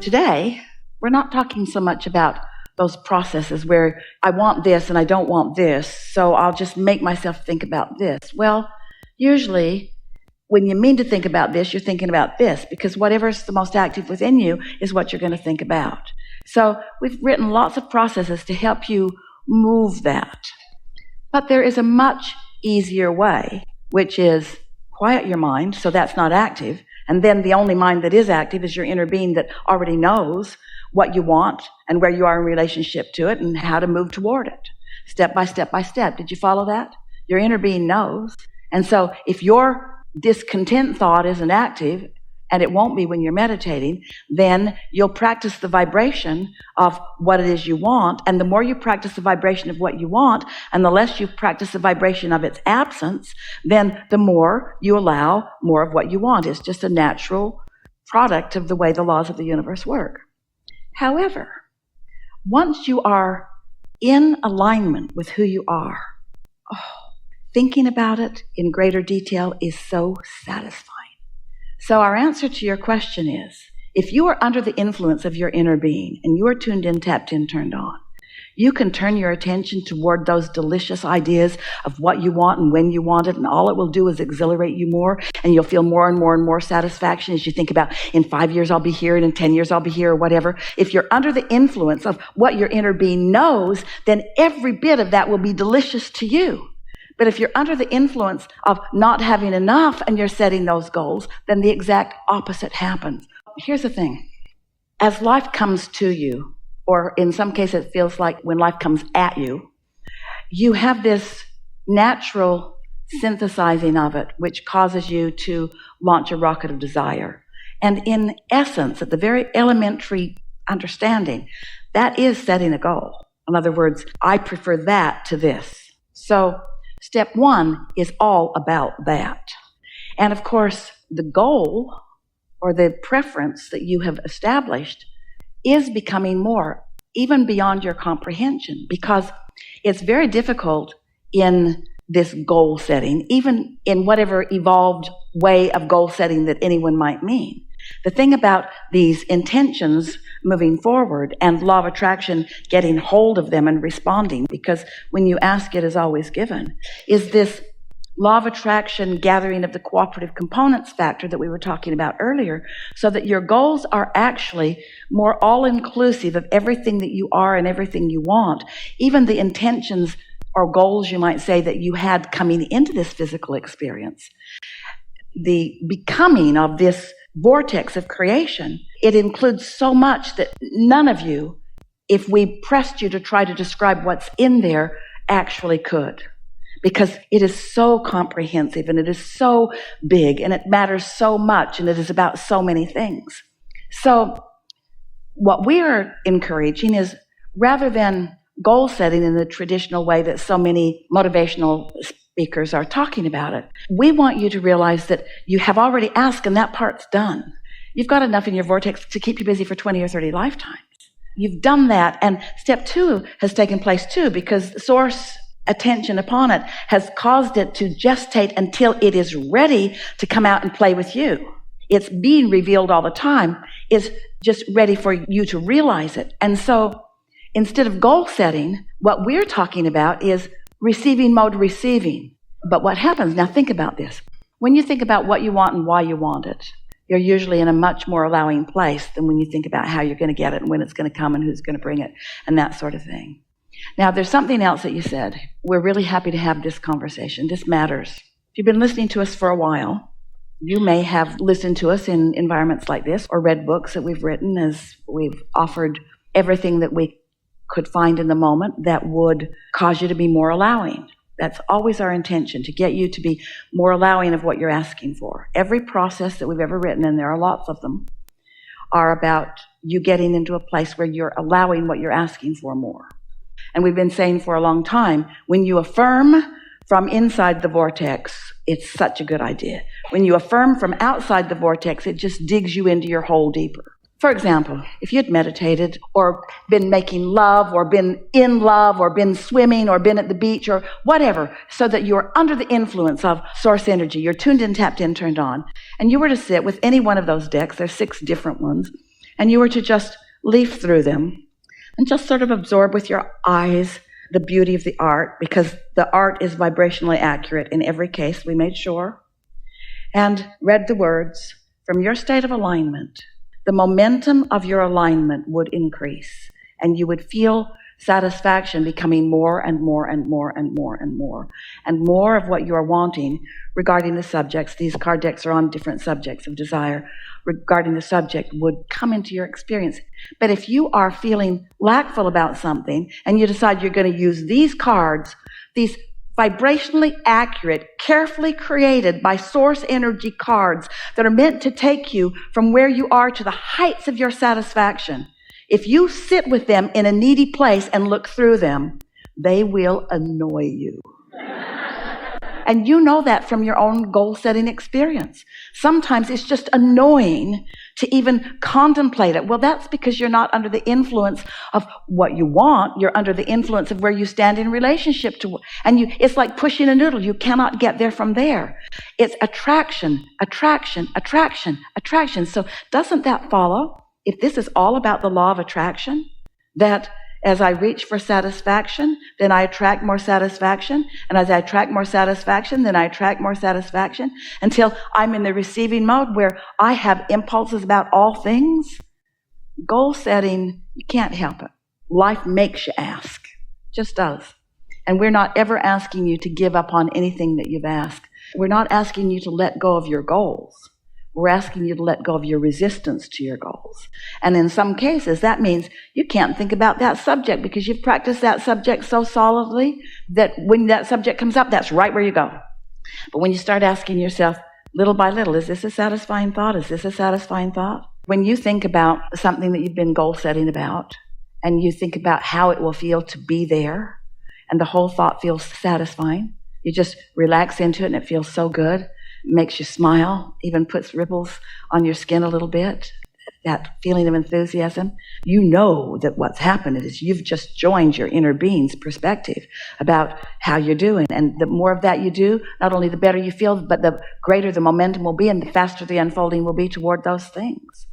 Today, we're not talking so much about those processes where I want this and I don't want this, so I'll just make myself think about this. Well, usually, when you mean to think about this, you're thinking about this, because whatever's the most active within you is what you're going to think about. So we've written lots of processes to help you move that. But there is a much easier way, which is quiet your mind, so that's not active, and then the only mind that is active is your inner being that already knows what you want and where you are in relationship to it and how to move toward it, step by step by step. Did you follow that? Your inner being knows. And so if your discontent thought isn't active, and it won't be when you're meditating, then you'll practice the vibration of what it is you want. And the more you practice the vibration of what you want, and the less you practice the vibration of its absence, then the more you allow more of what you want. It's just a natural product of the way the laws of the universe work. However, once you are in alignment with who you are, thinking about it in greater detail is so satisfying. So our answer to your question is, if you are under the influence of your inner being and you are tuned in, tapped in, turned on, you can turn your attention toward those delicious ideas of what you want and when you want it, and all it will do is exhilarate you more, and you'll feel more and more and more satisfaction as you think about, in 5 years I'll be here, and in 10 years I'll be here, or whatever. If you're under the influence of what your inner being knows, then every bit of that will be delicious to you. But if you're under the influence of not having enough and you're setting those goals, then the exact opposite happens. Here's the thing. As life comes to you, or in some cases it feels like when life comes at you, you have this natural synthesizing of it, which causes you to launch a rocket of desire. And in essence, at the very elementary understanding, that is setting a goal. In other words, I prefer that to this. So step one is all about that. And of course, the goal or the preference that you have established is becoming more, even beyond your comprehension, because it's very difficult in this goal setting, even in whatever evolved way of goal setting that anyone might mean. The thing about these intentions moving forward and law of attraction getting hold of them and responding, because when you ask, it is always given, is this law of attraction gathering of the cooperative components factor that we were talking about earlier, so that your goals are actually more all-inclusive of everything that you are and everything you want, even the intentions or goals, you might say, that you had coming into this physical experience. The becoming of this vortex of creation, it includes so much that none of you, if we pressed you to try to describe what's in there, actually could. Because it is so comprehensive and it is so big and it matters so much and it is about so many things. So what we are encouraging is, rather than goal setting in the traditional way that so many motivational speakers are talking about it, we want you to realize that you have already asked and that part's done. You've got enough in your vortex to keep you busy for 20 or 30 lifetimes. You've done that, and step two has taken place too, because source attention upon it has caused it to gestate until it is ready to come out and play with you. It's being revealed all the time. It's just ready for you to realize it. And so instead of goal setting, what we're talking about is receiving mode receiving. But what happens, now think about this. When you think about what you want and why you want it, you're usually in a much more allowing place than when you think about how you're going to get it and when it's going to come and who's going to bring it and that sort of thing. Now, there's something else that you said. We're really happy to have this conversation. This matters. If you've been listening to us for a while, you may have listened to us in environments like this or read books that we've written as we've offered everything that we could find in the moment that would cause you to be more allowing. That's always our intention, to get you to be more allowing of what you're asking for. Every process that we've ever written, and there are lots of them, are about you getting into a place where you're allowing what you're asking for more. And we've been saying for a long time, when you affirm from inside the vortex, it's such a good idea. When you affirm from outside the vortex, it just digs you into your hole deeper. For example, if you'd meditated or been making love or been in love or been swimming or been at the beach or whatever, so that you're under the influence of source energy, you're tuned in, tapped in, turned on, and you were to sit with any one of those decks, there's 6 different ones, and you were to just leaf through them and just sort of absorb with your eyes the beauty of the art, because the art is vibrationally accurate in every case, we made sure, and read the words from your state of alignment. The momentum of your alignment would increase, and you would feel satisfaction becoming more and more and more and more and more, and more of what you are wanting regarding the subjects. These card decks are on different subjects of desire. Regarding the subject would come into your experience. But if you are feeling lackful about something, and you decide you're going to use these cards, these vibrationally accurate, carefully created by source energy cards that are meant to take you from where you are to the heights of your satisfaction. If you sit with them in a needy place and look through them, they will annoy you. And you know that from your own goal-setting experience. Sometimes it's just annoying to even contemplate it. Well, that's because you're not under the influence of what you want. You're under the influence of where you stand in relationship to, and it's like pushing a noodle. You cannot get there from there. It's attraction, attraction, attraction, attraction. So doesn't that follow? If this is all about the law of attraction, that as I reach for satisfaction, then I attract more satisfaction. And as I attract more satisfaction, then I attract more satisfaction until I'm in the receiving mode where I have impulses about all things. Goal setting, you can't help it. Life makes you ask. It just does. And we're not ever asking you to give up on anything that you've asked. We're not asking you to let go of your goals. We're asking you to let go of your resistance to your goals. And in some cases, that means you can't think about that subject because you've practiced that subject so solidly that when that subject comes up, that's right where you go. But when you start asking yourself, little by little, is this a satisfying thought? Is this a satisfying thought? When you think about something that you've been goal setting about, and you think about how it will feel to be there, and the whole thought feels satisfying, you just relax into it and it feels so good. Makes you smile, even puts ripples on your skin a little bit, that feeling of enthusiasm. You know that what's happened is you've just joined your inner being's perspective about how you're doing. And the more of that you do, not only the better you feel, but the greater the momentum will be and the faster the unfolding will be toward those things.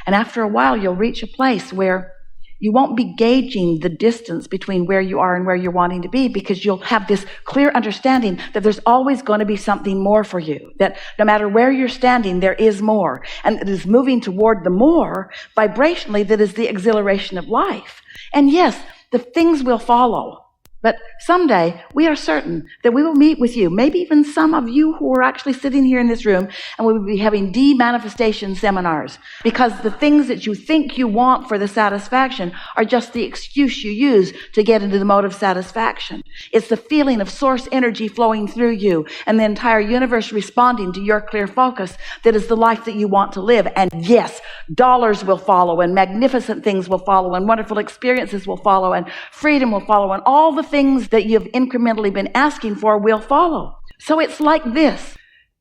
And after a while, you'll reach a place where you won't be gauging the distance between where you are and where you're wanting to be, because you'll have this clear understanding that there's always going to be something more for you, that no matter where you're standing, there is more. And it is moving toward the more vibrationally that is the exhilaration of life. And yes, the things will follow. But someday, we are certain that we will meet with you, maybe even some of you who are actually sitting here in this room, and we will be having de-manifestation seminars, because the things that you think you want for the satisfaction are just the excuse you use to get into the mode of satisfaction. It's the feeling of source energy flowing through you and the entire universe responding to your clear focus that is the life that you want to live. And yes, dollars will follow, and magnificent things will follow, and wonderful experiences will follow, and freedom will follow, and all the things that you've incrementally been asking for will follow. So it's like this.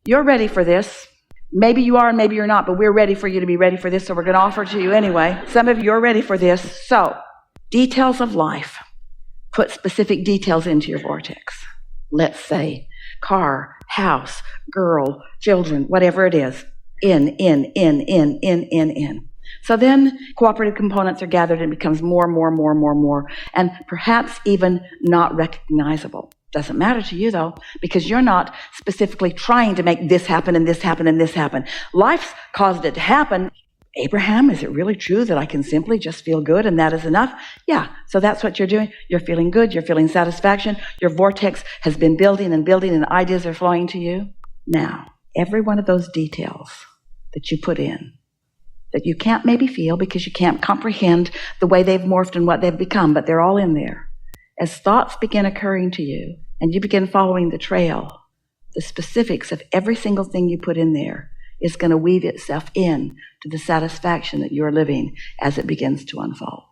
You're ready for this. Maybe you are and maybe you're not, but we're ready for you to be ready for this, so we're going to offer it to you anyway. Some of you are ready for this. So, details of life. Put specific details into your vortex. Let's say car, house, girl, children, whatever it is. In. So then cooperative components are gathered and it becomes more, and perhaps even not recognizable. Doesn't matter to you though, because you're not specifically trying to make this happen and this happen and this happen. Life's caused it to happen. Abraham, is it really true that I can simply just feel good and that is enough? Yeah, so that's what you're doing. You're feeling good, you're feeling satisfaction, your vortex has been building and ideas are flowing to you. Now, every one of those details that you put in, that you can't maybe feel because you can't comprehend the way they've morphed and what they've become, but they're all in there. As thoughts begin occurring to you and you begin following the trail, the specifics of every single thing you put in there is going to weave itself in to the satisfaction that you're living as it begins to unfold.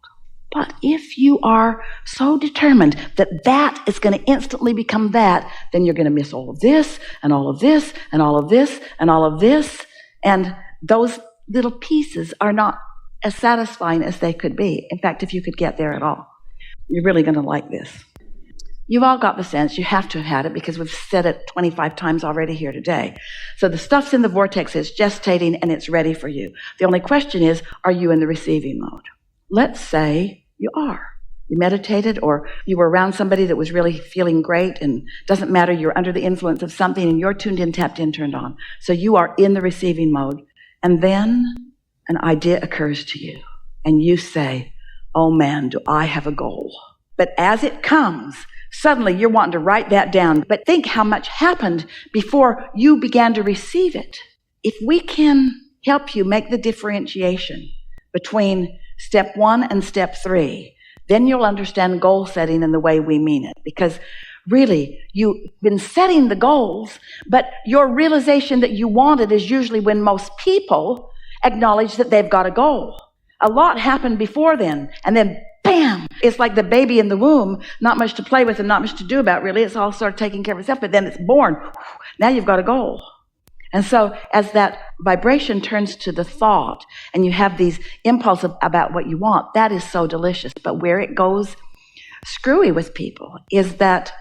But if you are so determined that that is going to instantly become that, then you're going to miss all of this and all of this and all of this and all of this, and those little pieces are not as satisfying as they could be. In fact, if you could get there at all, you're really going to like this. You've all got the sense, you have to have had it because we've said it 25 times already here today. So the stuff's in the vortex, it's gestating, and it's ready for you. The only question is, are you in the receiving mode? Let's say you are. You meditated, or you were around somebody that was really feeling great, and doesn't matter, you're under the influence of something, and you're tuned in, tapped in, turned on. So you are in the receiving mode, and then an idea occurs to you, and you say, oh man, do I have a goal. But as it comes, suddenly you're wanting to write that down. But think how much happened before you began to receive it. If we can help you make the differentiation between step 1 and step 3, then you'll understand goal setting in the way we mean it. Because really, you've been setting the goals, but your realization that you want it is usually when most people acknowledge that they've got a goal. A lot happened before then, and then bam, it's like the baby in the womb, not much to play with and not much to do about, really. It's all sort of taking care of itself, but then it's born. Now you've got a goal. And so as that vibration turns to the thought, and you have these impulses about what you want, that is so delicious. But where it goes screwy with people is that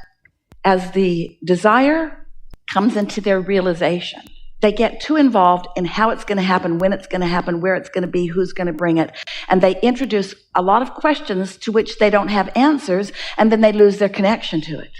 as the desire comes into their realization, they get too involved in how it's going to happen, when it's going to happen, where it's going to be, who's going to bring it. And they introduce a lot of questions to which they don't have answers, and then they lose their connection to it.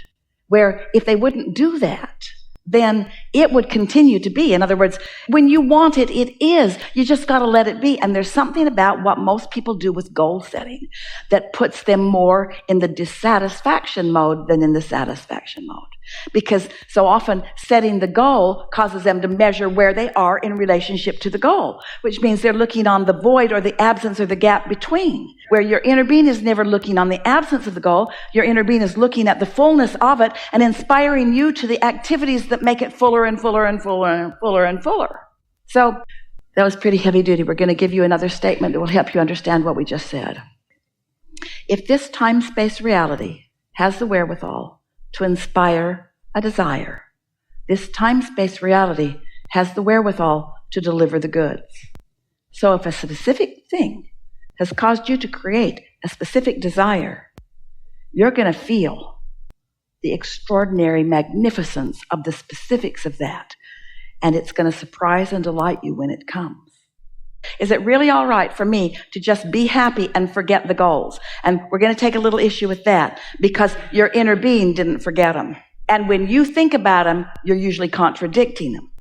Where if they wouldn't do that, then it would continue to be. In other words, when you want it, it is. You just got to let it be. And there's something about what most people do with goal setting that puts them more in the dissatisfaction mode than in the satisfaction mode. Because so often setting the goal causes them to measure where they are in relationship to the goal, which means they're looking on the void or the absence or the gap between, where your inner being is never looking on the absence of the goal. Your inner being is looking at the fullness of it and inspiring you to the activities that make it fuller and fuller and fuller and fuller and fuller. So that was pretty heavy duty. We're going to give you another statement that will help you understand what we just said. If this time-space reality has the wherewithal to inspire a desire, this time-space reality has the wherewithal to deliver the goods. So if a specific thing has caused you to create a specific desire, you're going to feel the extraordinary magnificence of the specifics of that, and it's going to surprise and delight you when it comes. Is it really all right for me to just be happy and forget the goals? And we're going to take a little issue with that, because your inner being didn't forget them. And when you think about them, you're usually contradicting them.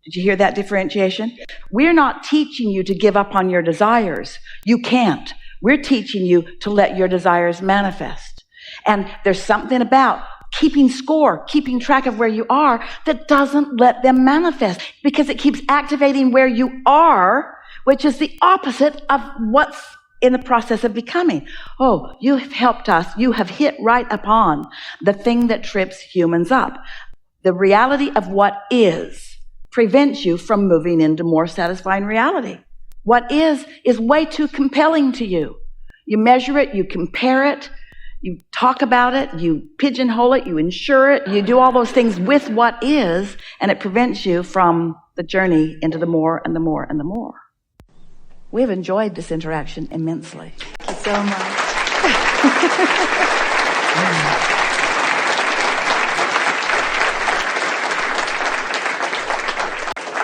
Did you hear that differentiation? We're not teaching you to give up on your desires. You can't. We're teaching you to let your desires manifest. And there's something about keeping score, keeping track of where you are, that doesn't let them manifest, because it keeps activating where you are, which is the opposite of what's in the process of becoming. Oh, you have helped us. You have hit right upon the thing that trips humans up. The reality of what is prevents you from moving into more satisfying reality. What is way too compelling to you. You measure it, you compare it, you talk about it, you pigeonhole it, you insure it, you do all those things with what is, and it prevents you from the journey into the more and the more and the more. We've enjoyed this interaction immensely. Thank you so much.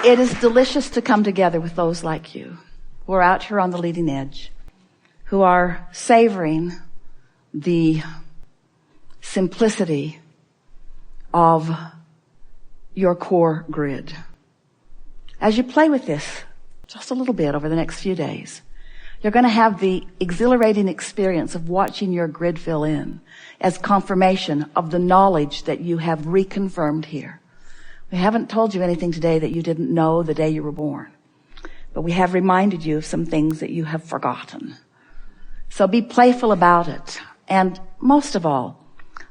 It is delicious to come together with those like you who are out here on the leading edge, who are savoring the simplicity of your core grid. As you play with this just a little bit over the next few days, you're going to have the exhilarating experience of watching your grid fill in as confirmation of the knowledge that you have reconfirmed here. We haven't told you anything today that you didn't know the day you were born, but we have reminded you of some things that you have forgotten. So be playful about it. And most of all,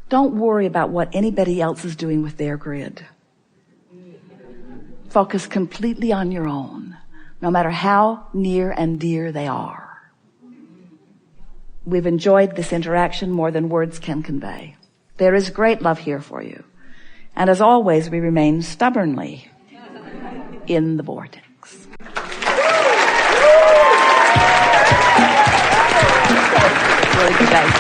don't worry about what anybody else is doing with their grid. Focus completely on your own, no matter how near and dear they are. We've enjoyed this interaction more than words can convey. There is great love here for you. And as always, we remain stubbornly in the vortex. really good, guys.